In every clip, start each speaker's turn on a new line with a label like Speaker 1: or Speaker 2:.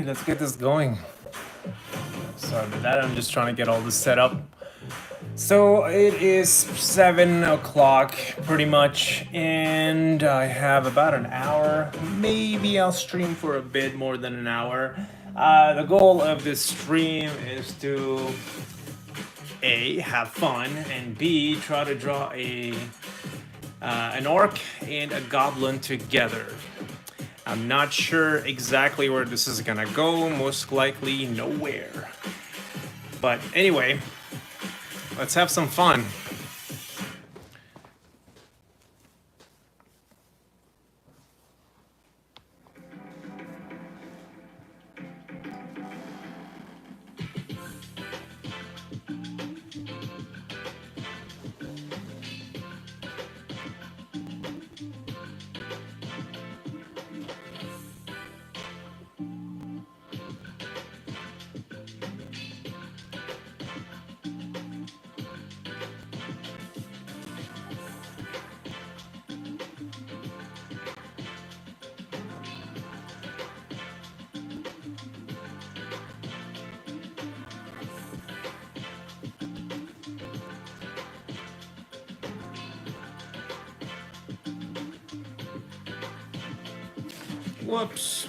Speaker 1: let's get this going. Sorry about that, I'm just trying to get all this set up. So it is 7 o'clock pretty much, and I have about an hour. Maybe I'll stream for a bit more than an hour. The goal of this stream is to A, have fun, and B, try to draw an orc and a goblin together. I'm not sure exactly where this is gonna go, most likely nowhere. But anyway, let's have some fun. Whoops.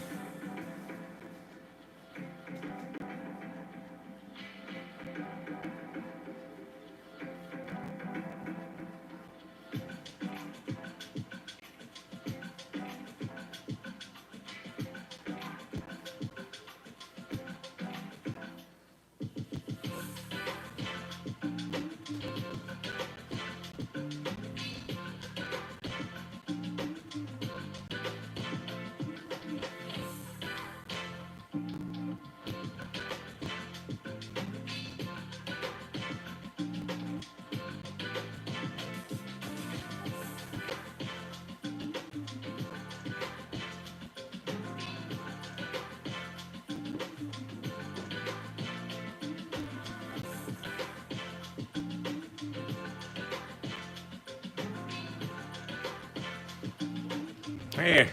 Speaker 1: Hey,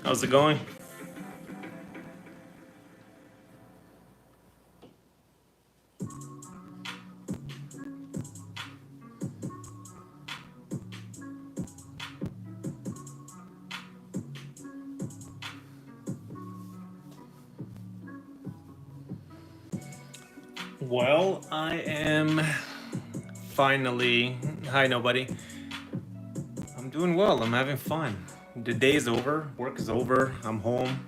Speaker 1: how's it going? Well, I am finally... Hi, nobody. I'm doing well. I'm having fun. The day is over. Work is over. I'm home.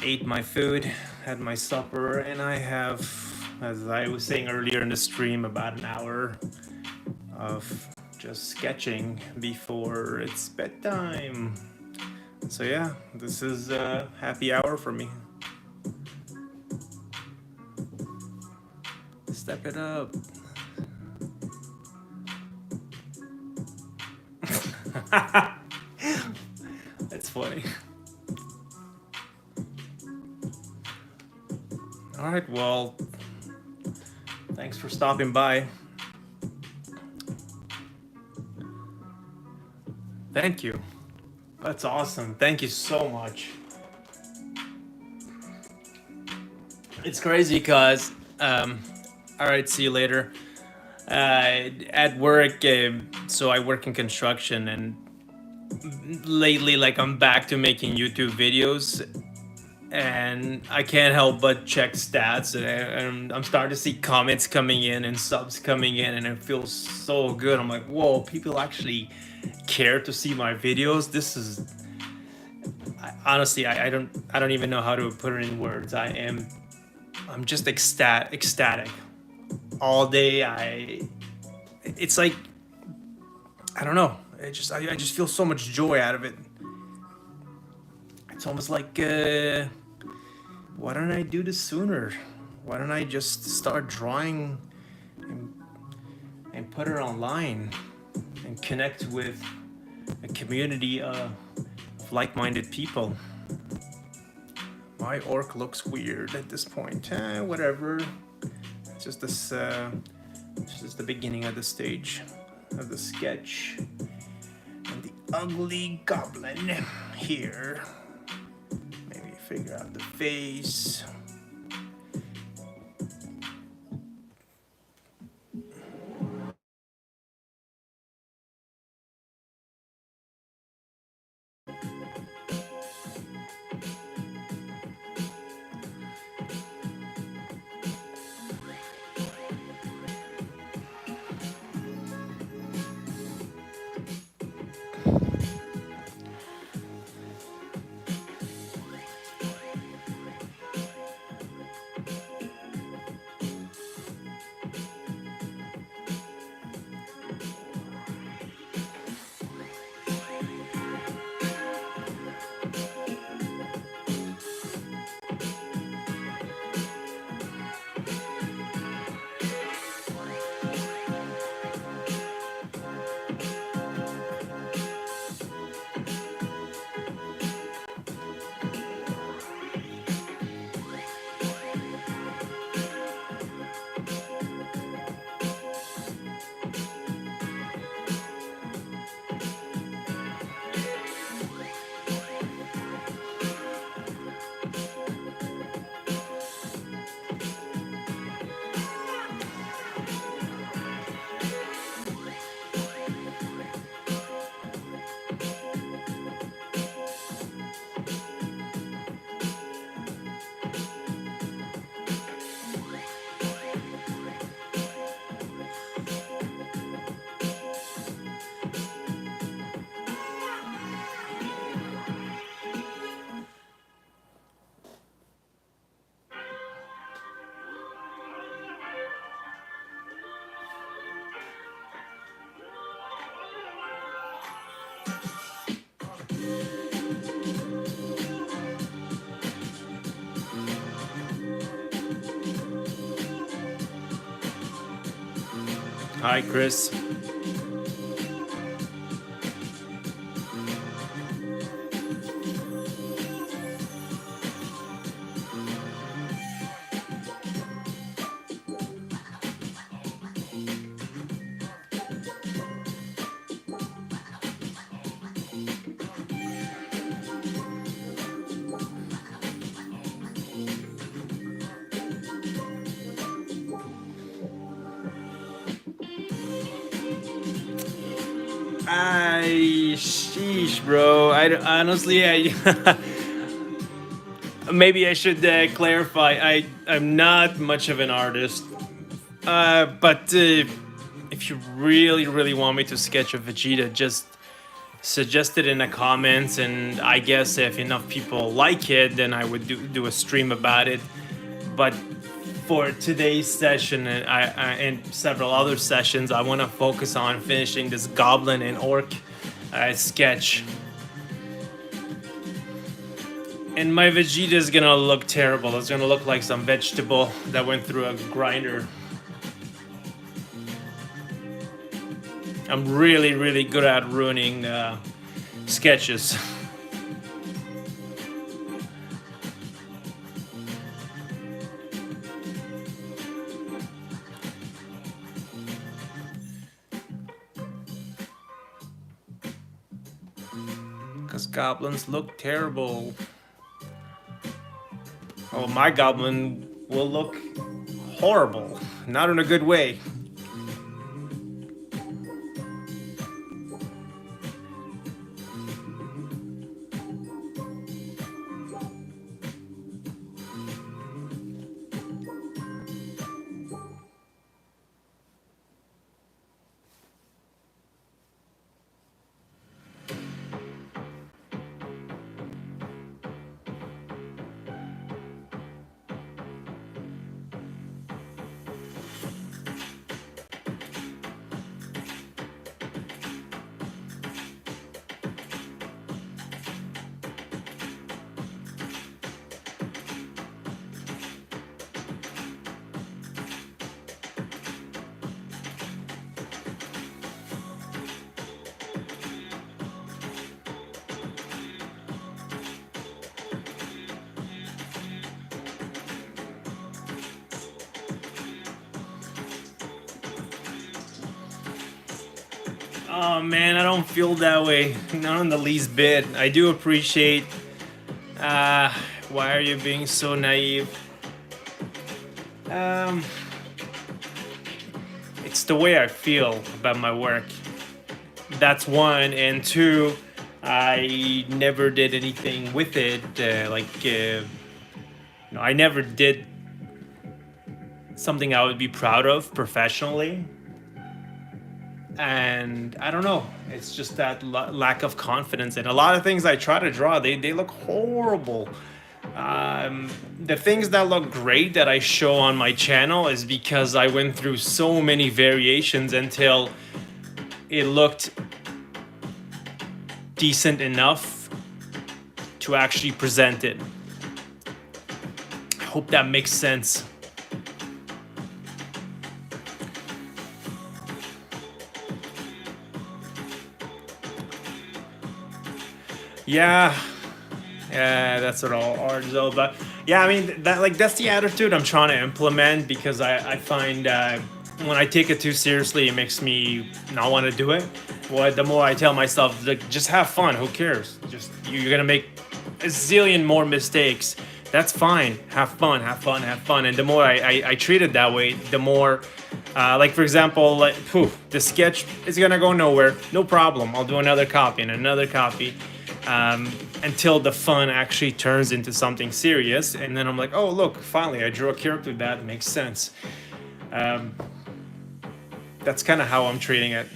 Speaker 1: Ate my food, had my supper, and I have, as I was saying earlier in the stream, about an hour of just sketching before it's bedtime. So yeah, this is a happy hour for me. Step it up. That's funny. All right, well, thanks for stopping by. Thank you. That's awesome. Thank you so much. It's crazy because, all right, see you later. At work, so I work in construction, and lately, like, I'm back to making YouTube videos, and I can't help but check stats, and I'm starting to see comments coming in and subs coming in, and it feels so good. I'm like, whoa, people actually care to see my videos. This is honestly, I don't even know how to put it in words. I'm just ecstatic all day. It's like, I don't know. I just feel so much joy out of it. It's almost like, why don't I do this sooner? Why don't I just start drawing and put it online and connect with a community of like-minded people? My orc looks weird at this point. Whatever. It's just this. It's just the beginning of the stage of the sketch. And the ugly goblin here. Maybe figure out the face. Hi, Chris. Sheesh, bro. Honestly, maybe I should clarify. I'm not much of an artist, but if you really want me to sketch a Vegeta, just suggest it in the comments, and I guess if enough people like it, then I would do a stream about it. But for today's session and several other sessions, I want to focus on finishing this Goblin and Orc sketch. And my Vegeta is gonna look terrible. It's gonna look like some vegetable that went through a grinder. I'm really good at ruining sketches. Because goblins look terrible. Oh, my goblin will look horrible. Not in a good way. Oh man, I don't feel that way. Not in the least bit. I do appreciate Why are you being so naive? It's the way I feel about my work. That's one, and two, I never did anything with it. I never did something I would be proud of professionally. And I don't know, it's just that lack of confidence. And a lot of things I try to draw, they look horrible. The things that look great that I show on my channel is because I went through so many variations until it looked decent enough to actually present it. I hope that makes sense. Yeah, that's what all art is all about. Yeah, I mean that's the attitude I'm trying to implement, because I find when I take it too seriously, it makes me not want to do it. Well, the more I tell myself, like, just have fun. Who cares? Just you're gonna make a zillion more mistakes. That's fine. Have fun. Have fun. Have fun. And the more I treat it that way, the more, like for example, like, the sketch is gonna go nowhere. No problem. I'll do another copy and another copy. Until the fun actually turns into something serious, and then I'm like, oh look, finally I drew a character that makes sense. That's kind of how I'm treating it.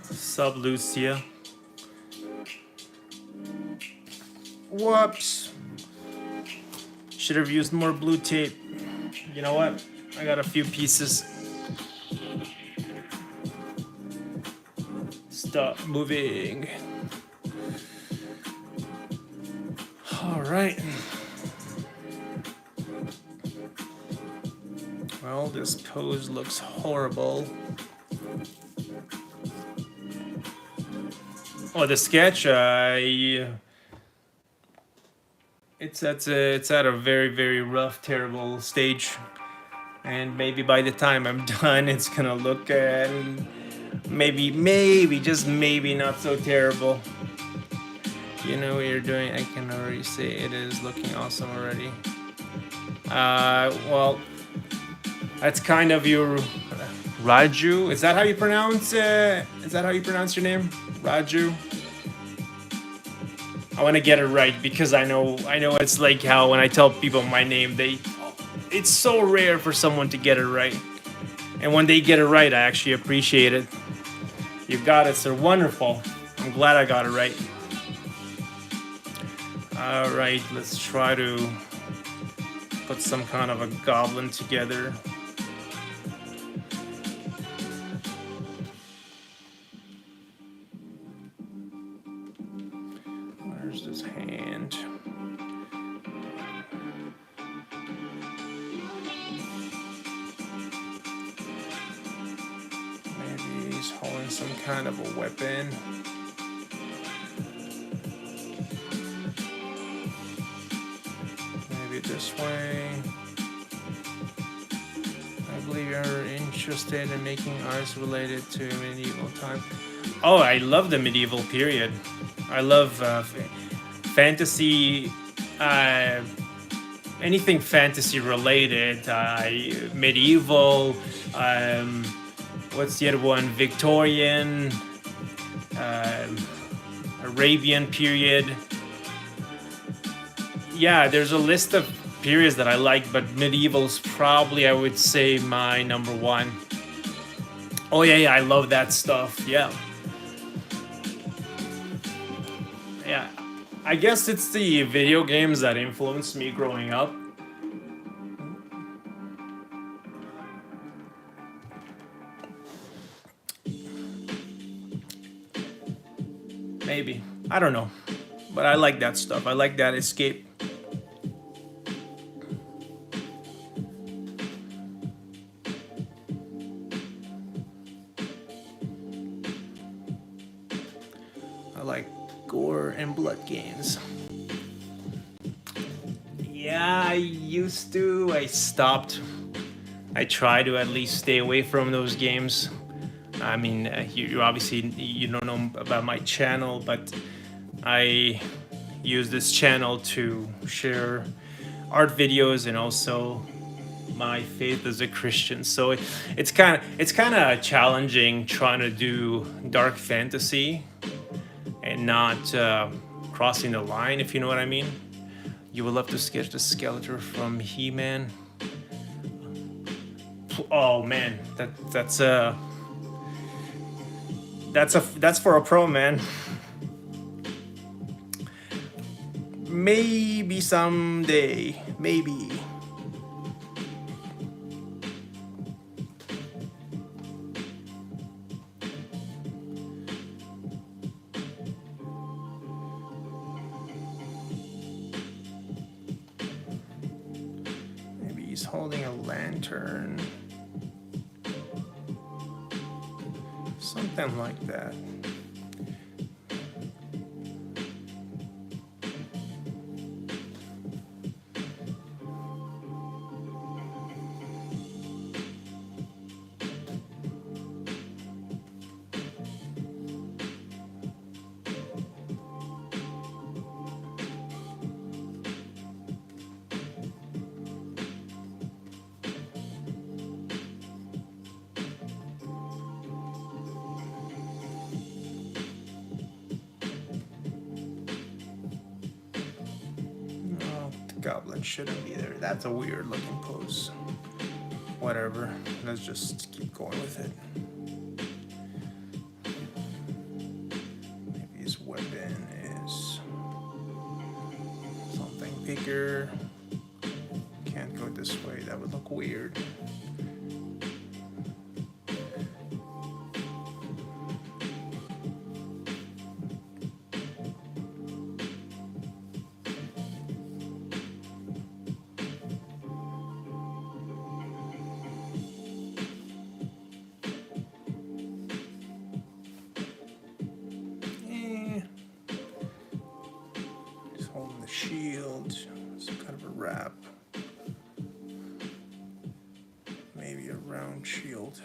Speaker 1: Sub Lucia. Whoops. Should have used more blue tape. You know what? I got a few pieces. Stop moving. All right. Well, this pose looks horrible. Oh, the sketch, it's at a very, very rough, terrible stage, and maybe by the time I'm done, it's gonna look maybe just maybe not so terrible. You know what you're doing. I can already say it is looking awesome already. Well, that's kind of your Raju. Is that how you pronounce? Is that how you pronounce your name, Raju? I want to get it right, because I know it's like how when I tell people my name, it's so rare for someone to get it right. And when they get it right, I actually appreciate it. You got it, sir. Wonderful. I'm glad I got it right. All right, let's try to put some kind of a goblin together. Where's this hand? Maybe he's holding some kind of a weapon. Maybe this way. I believe you're interested in making arts related to medieval time. Oh, I love the medieval period. I love fantasy, anything fantasy related, medieval, what's the other one? Victorian, Arabian period. Yeah, there's a list of periods that I like, but medieval's probably, I would say, my number one. Oh yeah, I love that stuff. Yeah. Yeah. I guess it's the video games that influenced me growing up. Maybe. I don't know. But I like that stuff. I like that escape. I like gore and blood games. Yeah, I used to. I stopped. I try to at least stay away from those games. I mean, you obviously you don't know about my channel, but I use this channel to share art videos and also my faith as a Christian. So it's kind of challenging trying to do dark fantasy and not crossing the line, if you know what I mean. You would love to sketch the Skeletor from He-Man. Oh man, that's for a pro, man. Maybe someday, maybe. Maybe he's holding a lantern. Something like that. Goblin shouldn't be there. That's a weird looking pose. Whatever. Let's just keep going with it. Maybe his weapon is something bigger. Can't go this way. That would look weird. Shield, some kind of a wrap, maybe a round shield.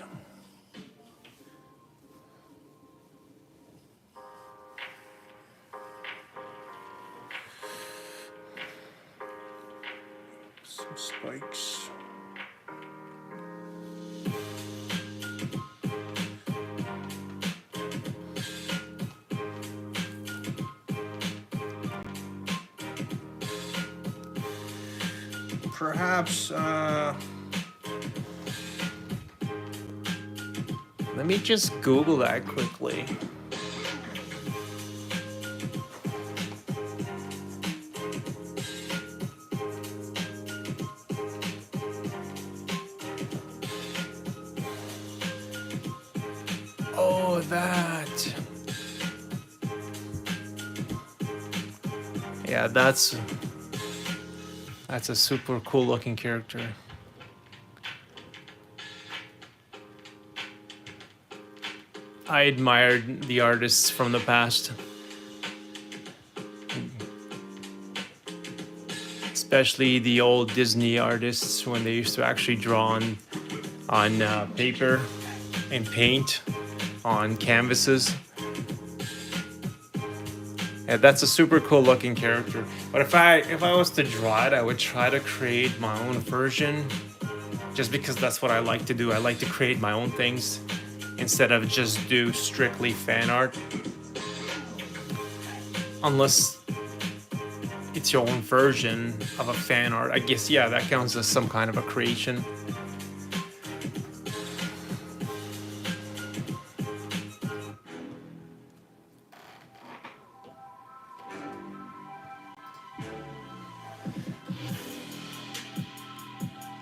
Speaker 1: Some spikes. Perhaps, let me just Google that quickly. Oh, that. Yeah, that's a super cool looking character. I admired the artists from the past. Especially the old Disney artists when they used to actually draw on paper and paint on canvases. Yeah, that's a super cool looking character. But if I was to draw it, I would try to create my own version, just because that's what I like to do. I like to create my own things instead of just do strictly fan art. Unless it's your own version of a fan art. I guess, yeah, that counts as some kind of a creation.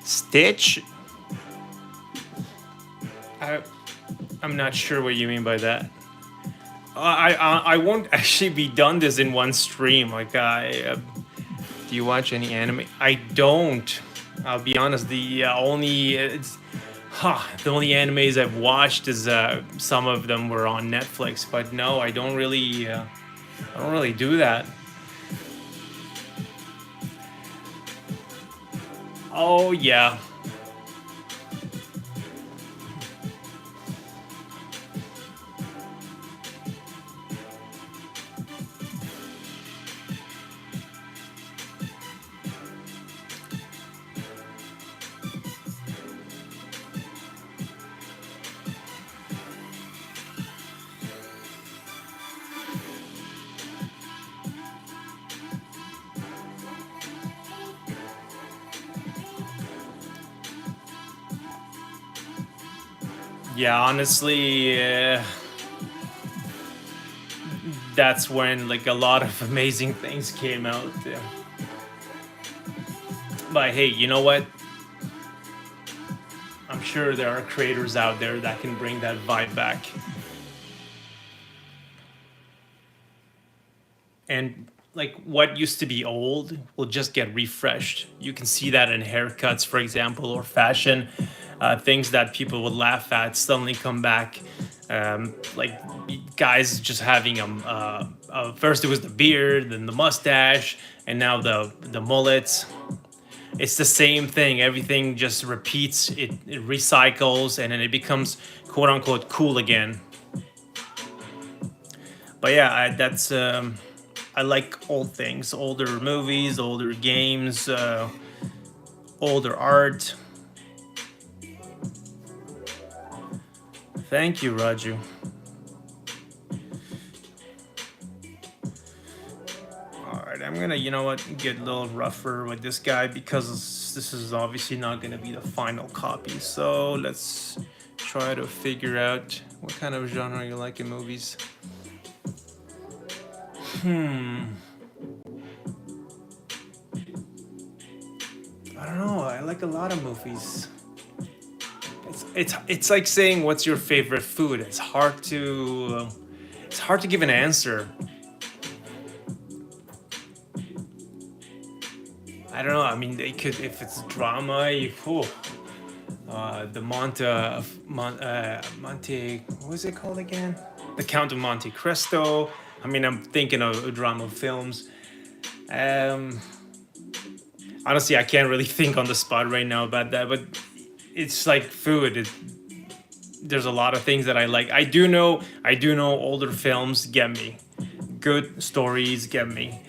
Speaker 1: Stitch? I'm not sure what you mean by that. I won't actually be done this in one stream. Like, do you watch any anime? I don't. I'll be honest. The only the only animes I've watched is some of them were on Netflix, but no, I don't really. I don't really do that. Oh yeah. Yeah, honestly, that's when like a lot of amazing things came out. But hey, you know what? I'm sure there are creators out there that can bring that vibe back. And like what used to be old will just get refreshed. You can see that in haircuts, for example, or fashion. Things that people would laugh at suddenly come back. Like guys just having first it was the beard, then the mustache, and now the mullets. It's the same thing. Everything just repeats. It recycles, and then it becomes quote unquote cool again. But yeah, that's I like old things, older movies, older games, older art. Thank you, Raju. All right, I'm gonna, you know what, get a little rougher with this guy because this is obviously not gonna be the final copy. So let's try to figure out what kind of genre you like in movies. I don't know. I like a lot of movies. It's like saying what's your favorite food. It's hard to give an answer. I don't know. I mean, they could if it's drama. The Monte. What was it called again? The Count of Monte Cristo. I mean, I'm thinking of drama films. Honestly, I can't really think on the spot right now about that, but it's like food. There's a lot of things that I like. I do know older films get me. Good stories get me.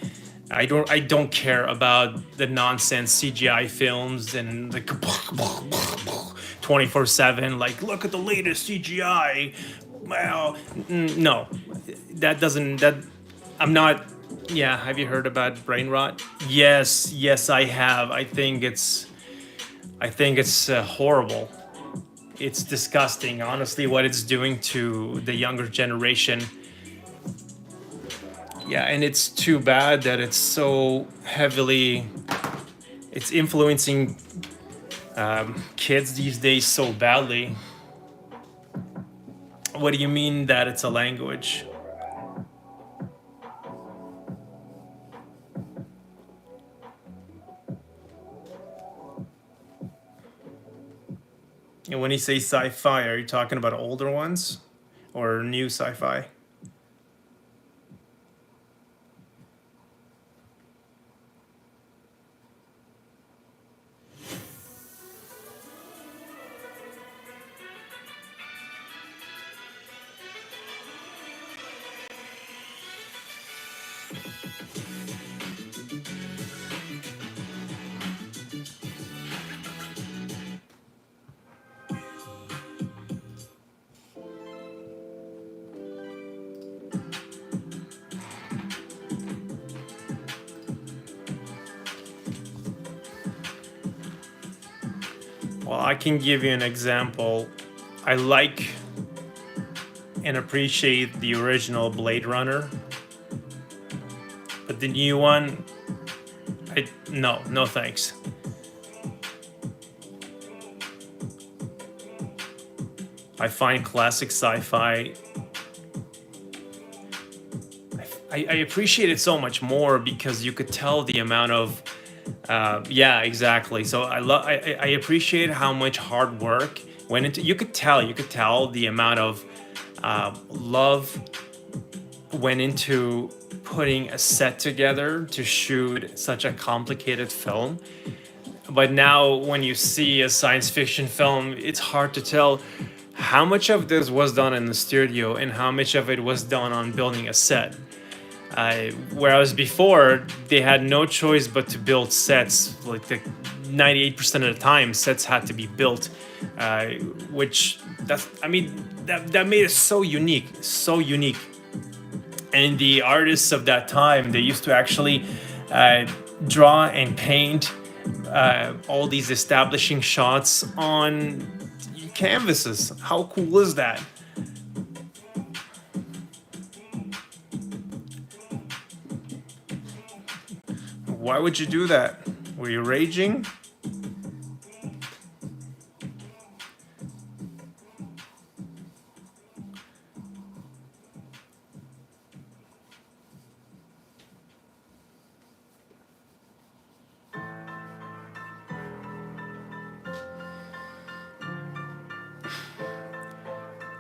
Speaker 1: I don't care about the nonsense CGI films and like 24/7. Like, look at the latest CGI. Well, no, that doesn't. That I'm not. Yeah, have you heard about brain rot? Yes, I have. I think it's horrible. It's disgusting, honestly, what it's doing to the younger generation. Yeah, and it's too bad that it's so heavily, it's influencing kids these days so badly. What do you mean that it's a language? And when you say sci-fi, are you talking about older ones or new sci-fi? Well, I can give you an example. I like and appreciate the original Blade Runner, but the new one, no thanks. I find classic sci-fi. I appreciate it so much more because you could tell the amount of yeah, exactly. So I appreciate how much hard work went into. You could tell the amount of love went into putting a set together to shoot such a complicated film. But now when you see a science fiction film, it's hard to tell how much of this was done in the studio and how much of it was done on building a set. Whereas before, they had no choice but to build sets. Like 98% of the time, sets had to be built, which that made it so unique, so unique. And the artists of that time, they used to actually draw and paint all these establishing shots on canvases. How cool is that? Why would you do that? Were you raging?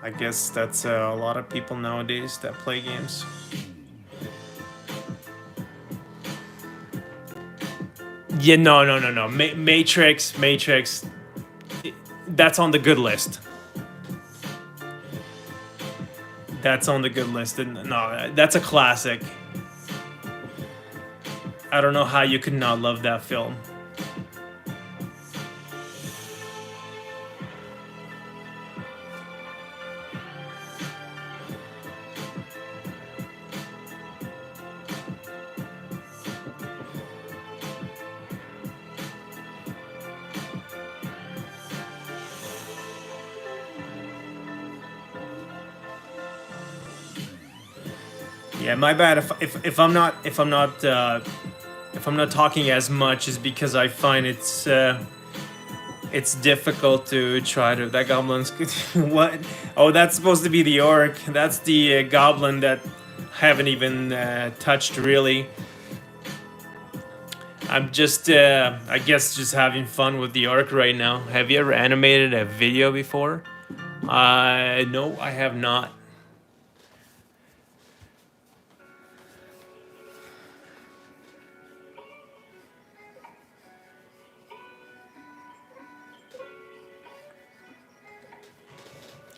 Speaker 1: I guess that's a lot of people nowadays that play games. Yeah, no. Matrix. That's on the good list. That's on the good list. No, that's a classic. I don't know how you could not love that film. Yeah, my bad. If I'm not talking as much, is because I find it's difficult to try to. That goblin's what? Oh, that's supposed to be the orc. That's the goblin that haven't even touched really. I'm just, I guess, just having fun with the orc right now. Have you ever animated a video before? No, I have not.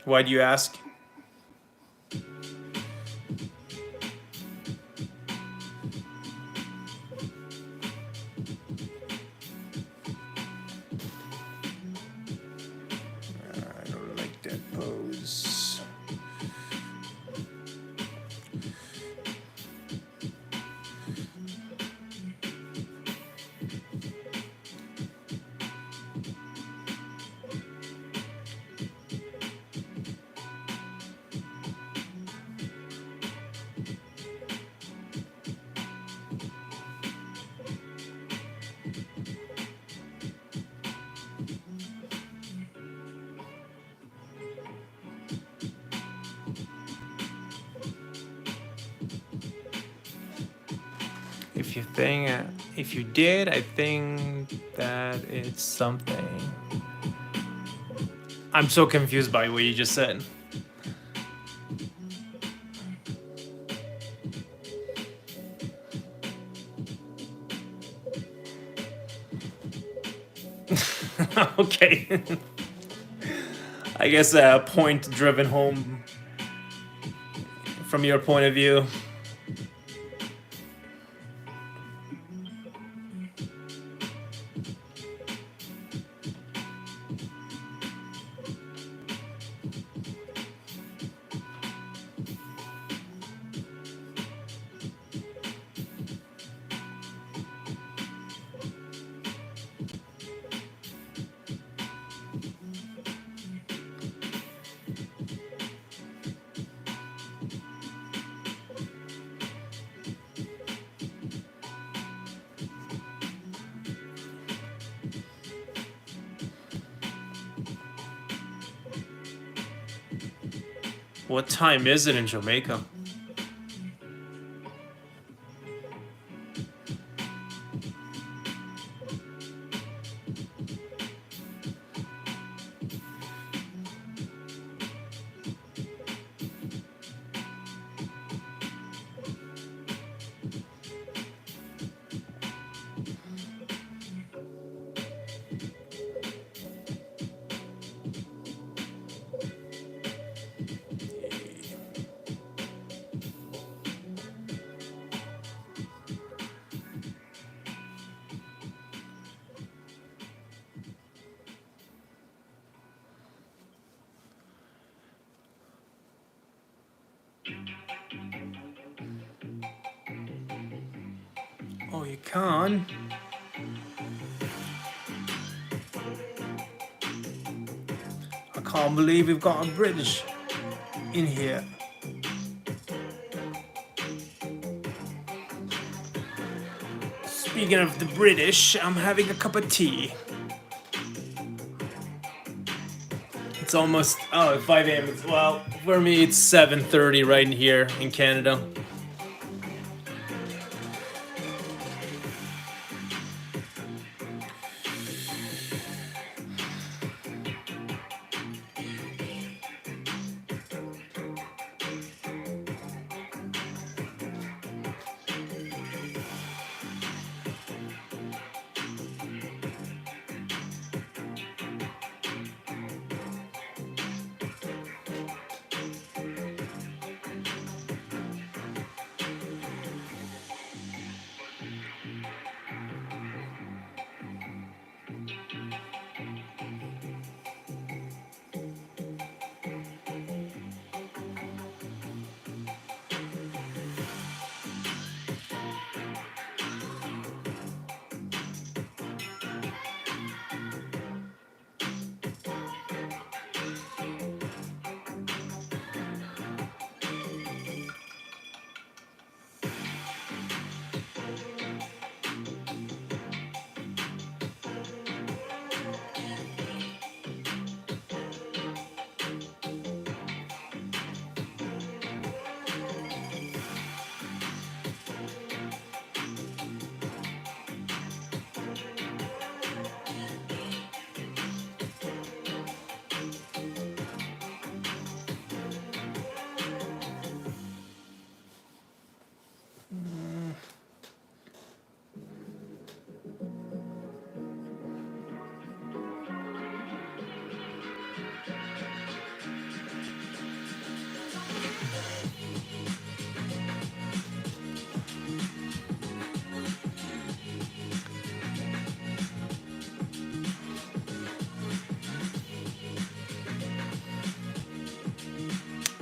Speaker 1: Why do you ask? I don't like that pose. If you did, I think that it's something. I'm so confused by what you just said. Okay. I guess a point driven home from your point of view. What time is it in Jamaica? Oh, you can. I can't believe we've got a British in here. Speaking of the British, I'm having a cup of tea. It's almost 5 a.m. Well, for me it's 7:30 right in here in Canada.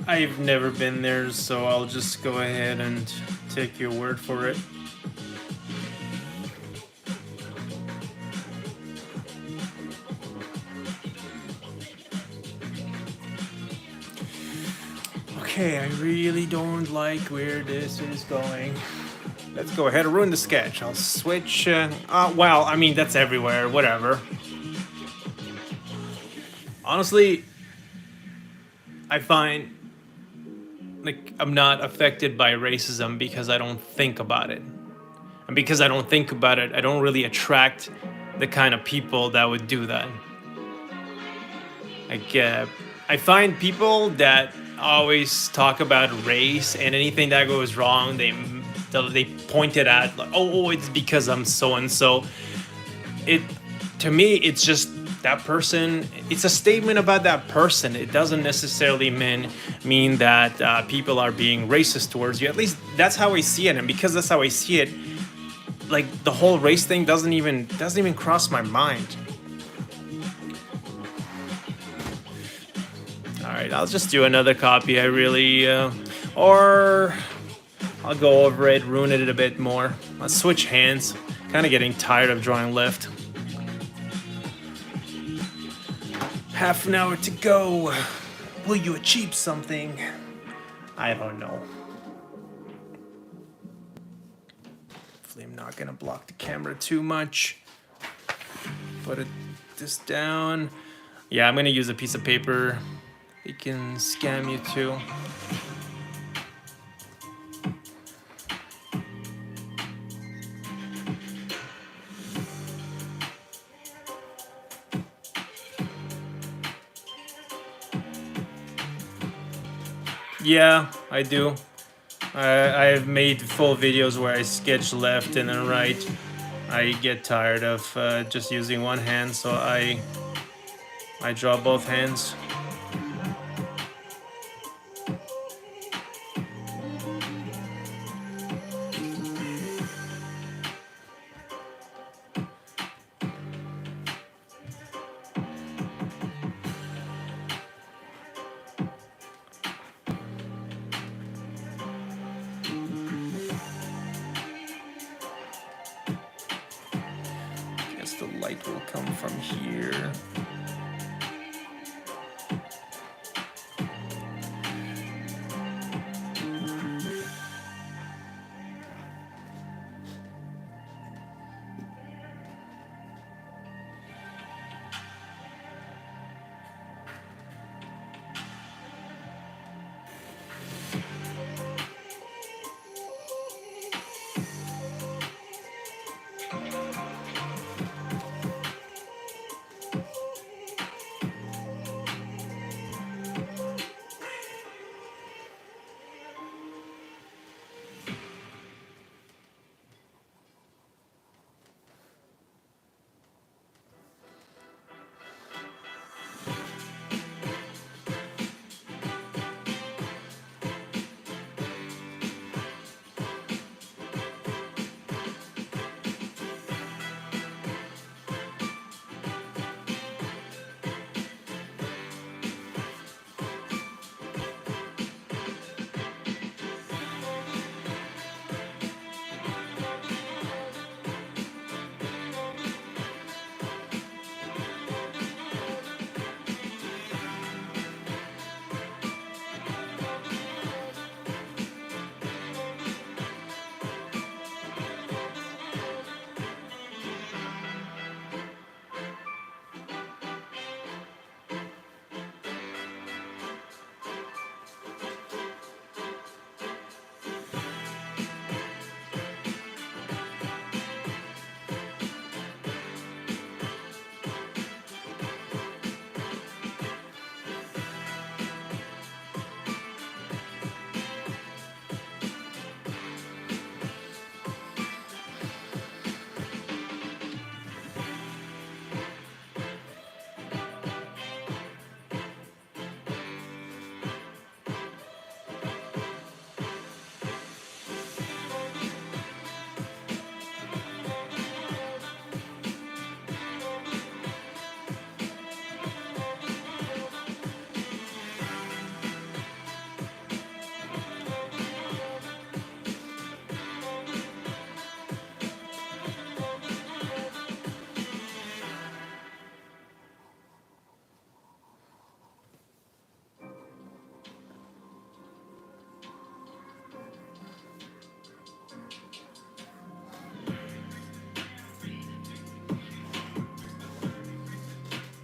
Speaker 1: I've never been there, so I'll just go ahead and take your word for it. Okay, I really don't like where this is going. Let's go ahead and ruin the sketch. I'll switch. Well, I mean, that's everywhere, whatever. Honestly, I find like I'm not affected by racism because I don't think about it. And because I don't think about it, I don't really attract the kind of people that would do that. Like, I find people that always talk about race and anything that goes wrong, they point it at like, oh, it's because I'm so and so. It to me, it's just that person. It's a statement about that person. It doesn't necessarily mean that people are being racist towards you. At least that's how I see it, and because that's how I see it, like the whole race thing doesn't even cross my mind. All right, I'll just do another copy. Or I'll go over it, ruin it a bit more. Let's switch hands. Kind of getting tired of drawing left. Half an hour to go. Will you achieve something? I don't know. Hopefully I'm not gonna block the camera too much. Put this down. Yeah, I'm gonna use a piece of paper It can scam you too. Yeah, I do. I've made full videos where I sketch left and then right. I get tired of just using one hand, so I draw both hands. Guess the light will come from here.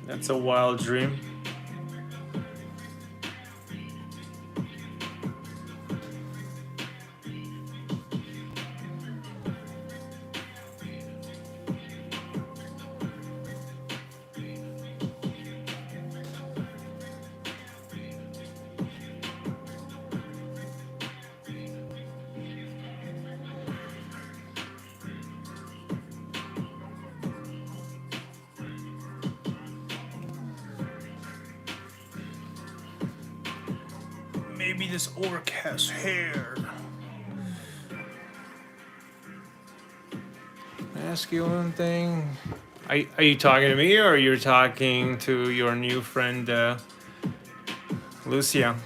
Speaker 1: That's a wild dream. Maybe this orc has hair. Ask you one thing. Are you talking to me or you're talking to your new friend Lucia?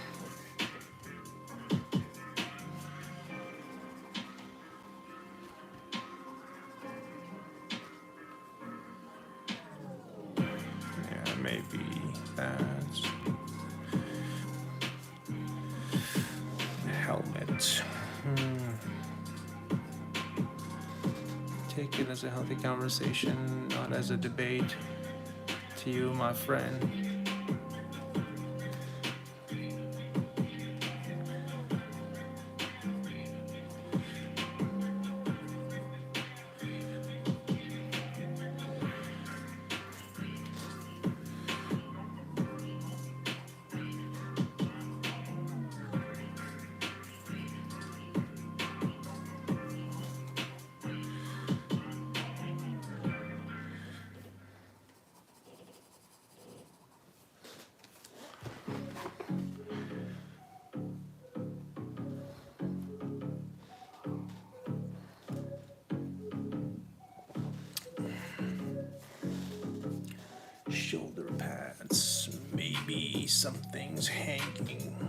Speaker 1: Yeah, maybe that's helmet. Take it as a healthy conversation, not as a debate. To you, my friend. shoulder pads. Maybe something's hanging.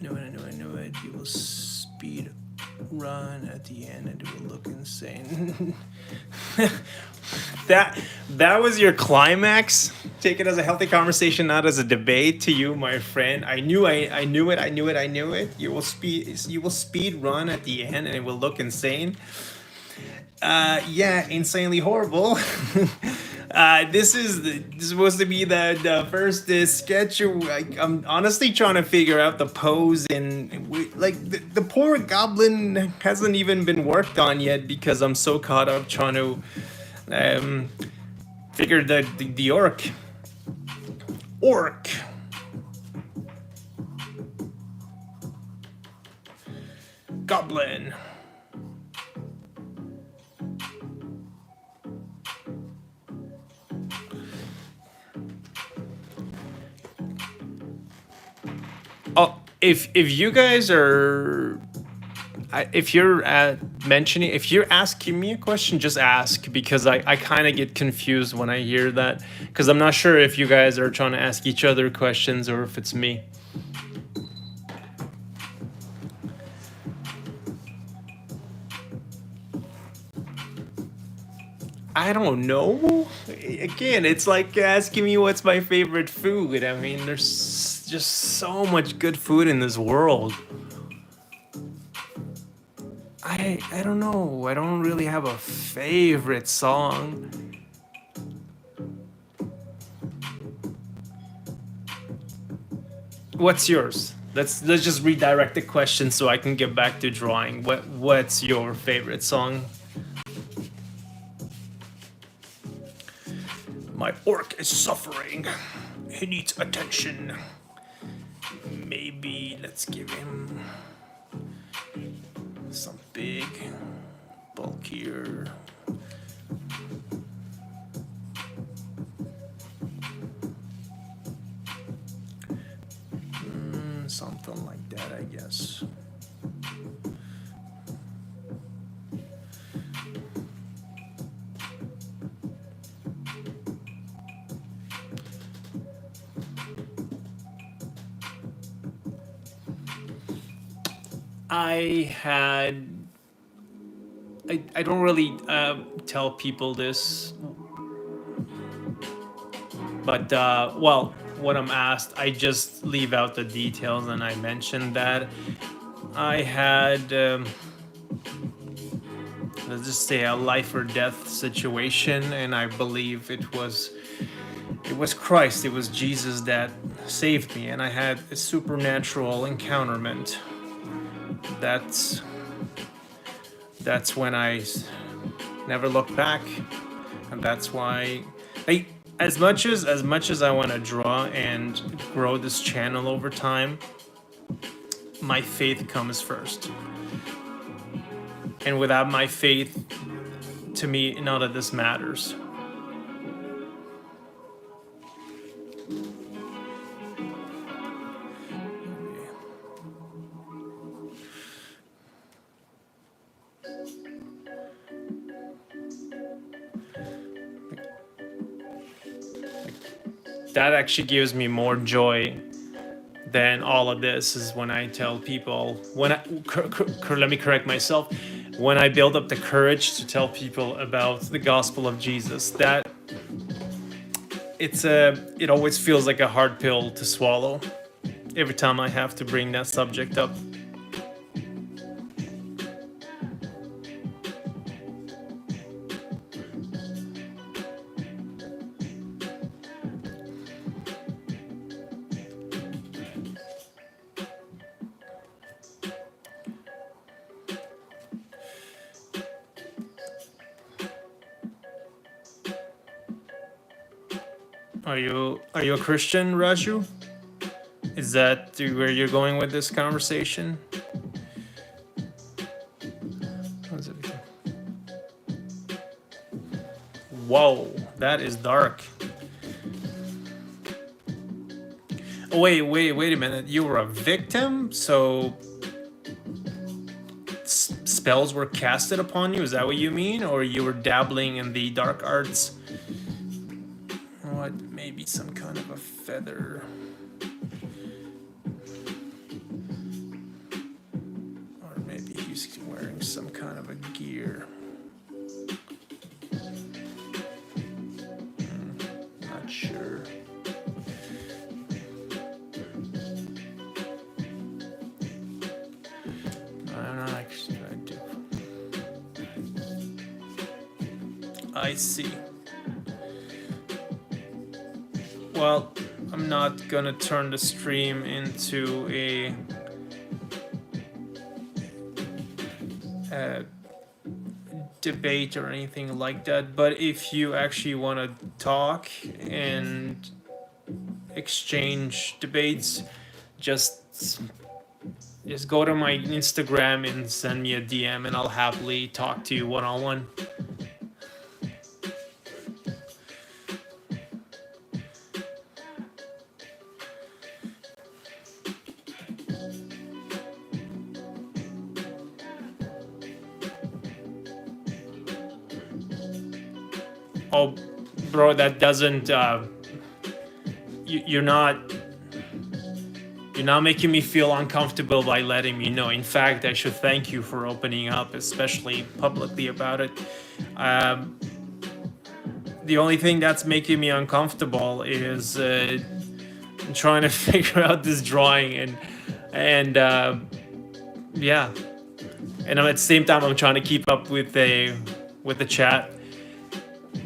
Speaker 1: I know it. You will speed run at the end and it will look insane. That was your climax. Take it as a healthy conversation, not as a debate. To you, my friend, I knew it. You will speed run at the end and it will look insane. Yeah, insanely horrible. This is supposed to be the first sketch. I'm honestly trying to figure out the pose, and the poor goblin hasn't even been worked on yet because I'm so caught up trying to figure the orc. Goblin. Oh, if you guys are, if you're if you're asking me a question, just ask, because I kind of get confused when I hear that, because I'm not sure if you guys are trying to ask each other questions or if it's me. I don't know. Again, it's like asking me what's my favorite food. I mean, there's just so much good food in this world. I don't know. I don't really have a favorite song. What's yours? Let's just redirect the question so I can get back to drawing. What's your favorite song? My orc is suffering. He needs attention. Maybe let's give him some big, bulkier. Something like that, I guess. I don't really tell people this, but well, when I'm asked, I just leave out the details, and I mentioned that I had, let's just say, a life or death situation, and I believe it was Christ, it was Jesus that saved me, and I had a supernatural encounterment. That's when I never looked back, and that's why as much as I want to draw and grow this channel over time, my faith comes first. And without my faith, to me, none of this matters. That actually gives me more joy than all of this, is when I tell people, let me correct myself, when I build up the courage to tell people about the gospel of Jesus. That it always feels like a hard pill to swallow every time I have to bring that subject up. Are you a Christian, Raju? Is that where you're going with this conversation? Whoa, that is dark. Oh, wait a minute. You were a victim? So spells were casted upon you. Is that what you mean? Or you were dabbling in the dark arts? What? Maybe some kind of a feather. Or maybe he's wearing some kind of a gear. Not sure. I'm not actually going to do. I see. Well, I'm not gonna turn the stream into a debate or anything like that, but if you actually want to talk and exchange debates, just go to my Instagram and send me a DM, and I'll happily talk to you one-on-one. Oh, bro, that doesn't. You're not making me feel uncomfortable by letting me know. In fact, I should thank you for opening up, especially publicly, about it. The only thing that's making me uncomfortable is trying to figure out this drawing, and yeah, and at the same time I'm trying to keep up with the chat.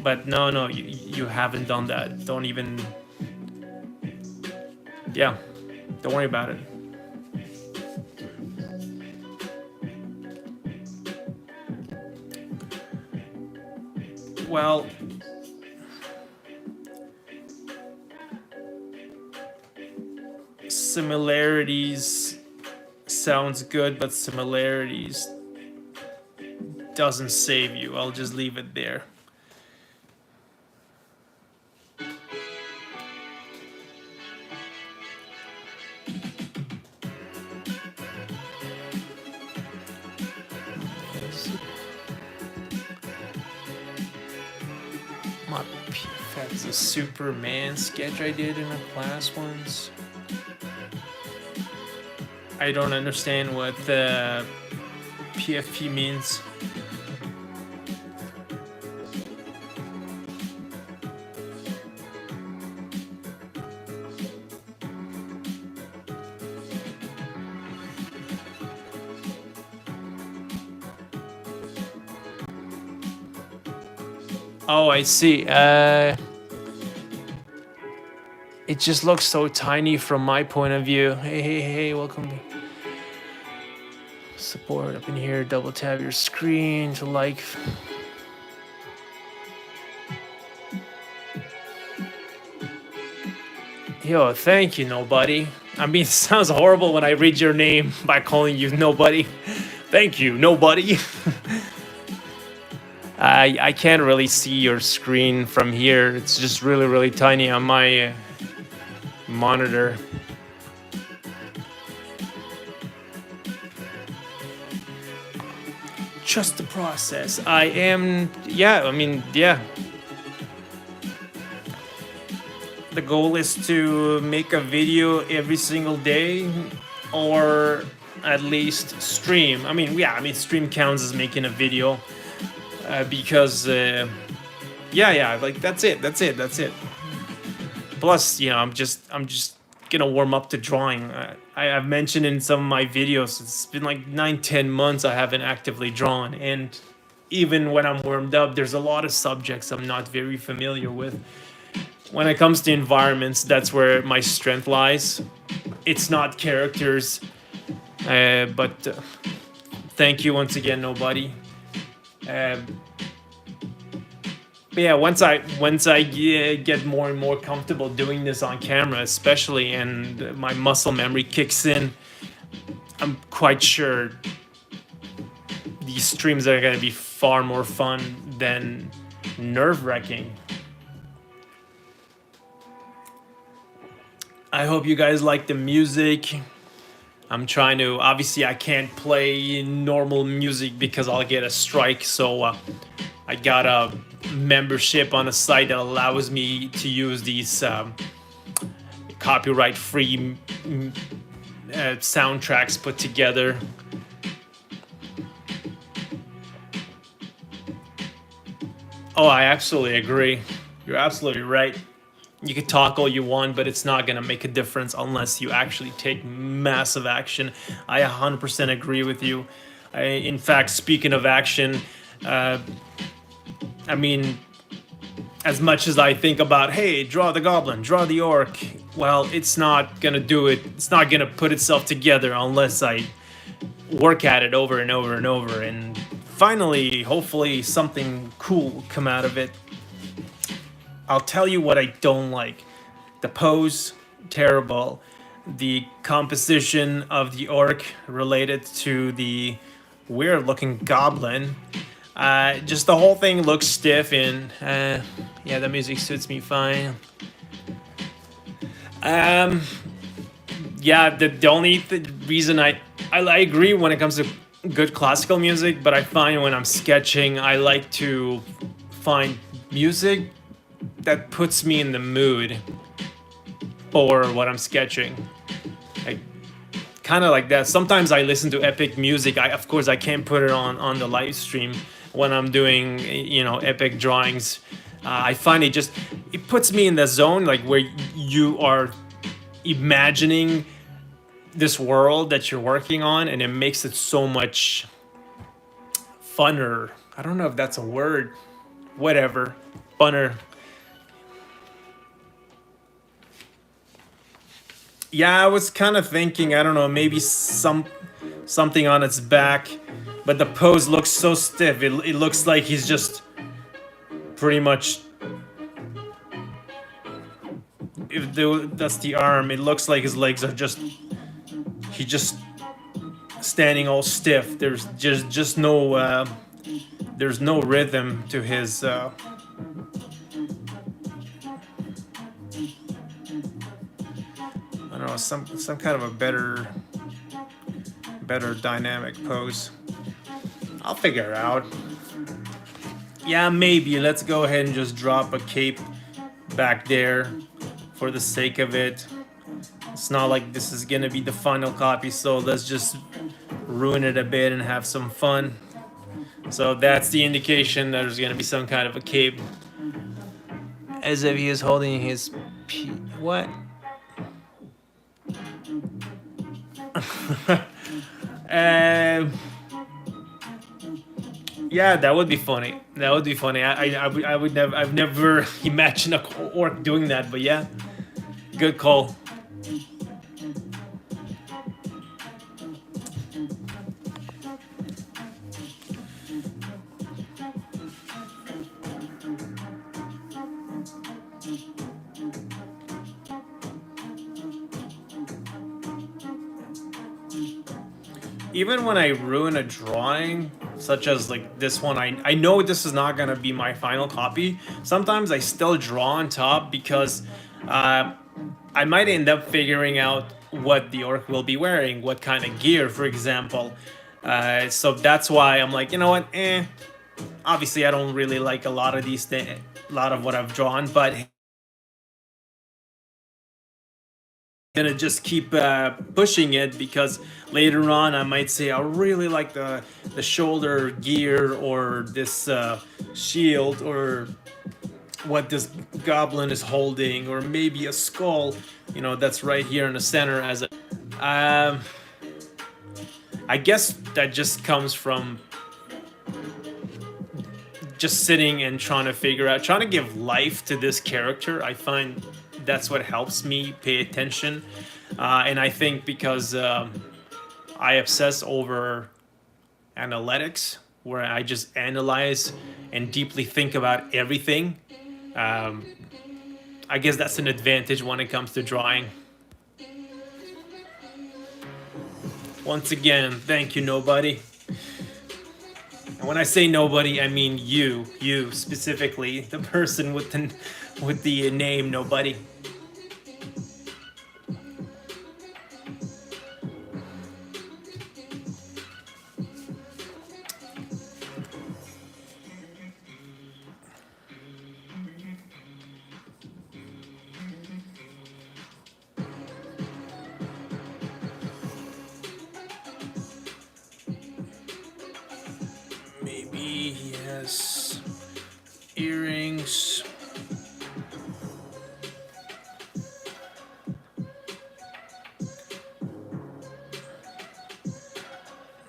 Speaker 1: But no, you haven't done that. Don't even. Yeah, don't worry about it. Well, similarities sounds good, but similarities doesn't save you. I'll just leave it there. That's a Superman sketch I did in a class once. I don't understand what the PFP means. Oh, I see. It just looks so tiny from my point of view. Hey, welcome. Support up in here. Double tap your screen to like. Yo, thank you, nobody. I mean, it sounds horrible when I read your name by calling you nobody. Thank you, nobody. I can't really see your screen from here. It's just really tiny on my monitor. Just the process. I mean, yeah. The goal is to make a video every single day, or at least stream. I mean, stream counts as making a video, because like that's it. Plus, I'm just gonna warm up to drawing. I've mentioned in some of my videos, it's been like 9-10 months I haven't actively drawn, and even when I'm warmed up, there's a lot of subjects I'm not very familiar with. When it comes to environments, that's where my strength lies. It's not characters, but thank you once again, nobody. But yeah, once I get more and more comfortable doing this on camera, especially, and my muscle memory kicks in, I'm quite sure these streams are going to be far more fun than nerve-wracking. I hope you guys like the music. I'm trying to, obviously I can't play normal music because I'll get a strike, so I got a membership on a site that allows me to use these copyright free soundtracks put together. Oh, I absolutely agree. You're absolutely right. You can talk all you want, but it's not going to make a difference unless you actually take massive action. I 100% agree with you. In fact, speaking of action, uh, I mean, as much as I think about, hey, draw the goblin, draw the orc, well, it's not going to do it. It's not going to put itself together unless I work at it over and over and over. And finally, hopefully, something cool come out of it. I'll tell you what I don't like. The pose, terrible. The composition of the orc related to the weird looking goblin. Just the whole thing looks stiff, and yeah, the music suits me fine. Yeah, the only reason I agree when it comes to good classical music, but I find when I'm sketching, I like to find music that puts me in the mood for what I'm sketching. Like, kind of like that. Sometimes I listen to epic music. Of course, I can't put it on the live stream when I'm doing, epic drawings. I find it puts me in the zone, like where you are imagining this world that you're working on, and it makes it so much funner. I don't know if that's a word. Whatever. Funner. Yeah, I was kind of thinking, I don't know, maybe something on its back, but the pose looks so stiff. It looks like he's just pretty much. That's the arm. It looks like his legs are he's just standing all stiff. There's just no there's no rhythm to his. I don't know, some kind of a better dynamic pose. I'll figure it out. Yeah, maybe. Let's go ahead and just drop a cape back there for the sake of it. It's not like this is gonna be the final copy, so let's just ruin it a bit and have some fun. So that's the indication that there's gonna be some kind of a cape. As if he is holding his what? Yeah, that would be funny. That would be funny. I would never. I've never imagined a orc doing that, but yeah, good call. Even when I ruin a drawing, such as like this one, I know this is not gonna be my final copy. Sometimes I still draw on top because I might end up figuring out what the orc will be wearing, what kind of gear, for example. So that's why I'm like, you know what? Obviously, I don't really like a lot of these things, a lot of what I've drawn, but gonna just keep pushing it, because later on I might say I really like the shoulder gear, or this shield, or what this goblin is holding, or maybe a skull, that's right here in the center as a I guess that just comes from just sitting and trying to give life to this character. I find that's what helps me pay attention, and I think because I obsess over analytics, where I just analyze and deeply think about everything. I guess that's an advantage when it comes to drawing. Once again, thank you, nobody. And when I say nobody, I mean you specifically, the person with the name nobody. Maybe he has earrings.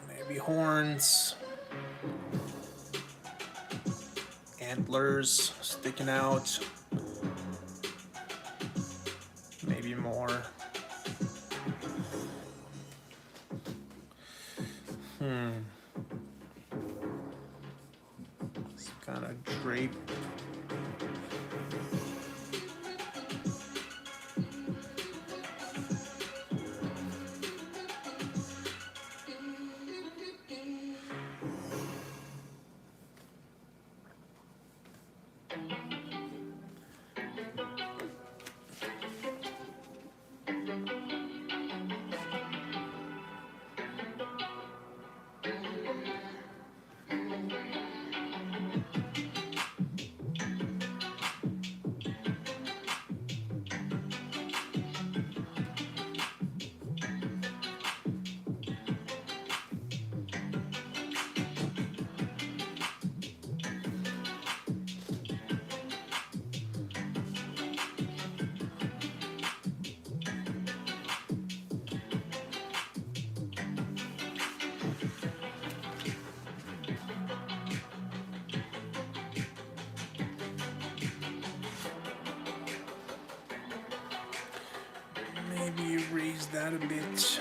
Speaker 1: Maybe horns. Antlers sticking out. Maybe more. Some kind of drape. Maybe raise that a bit.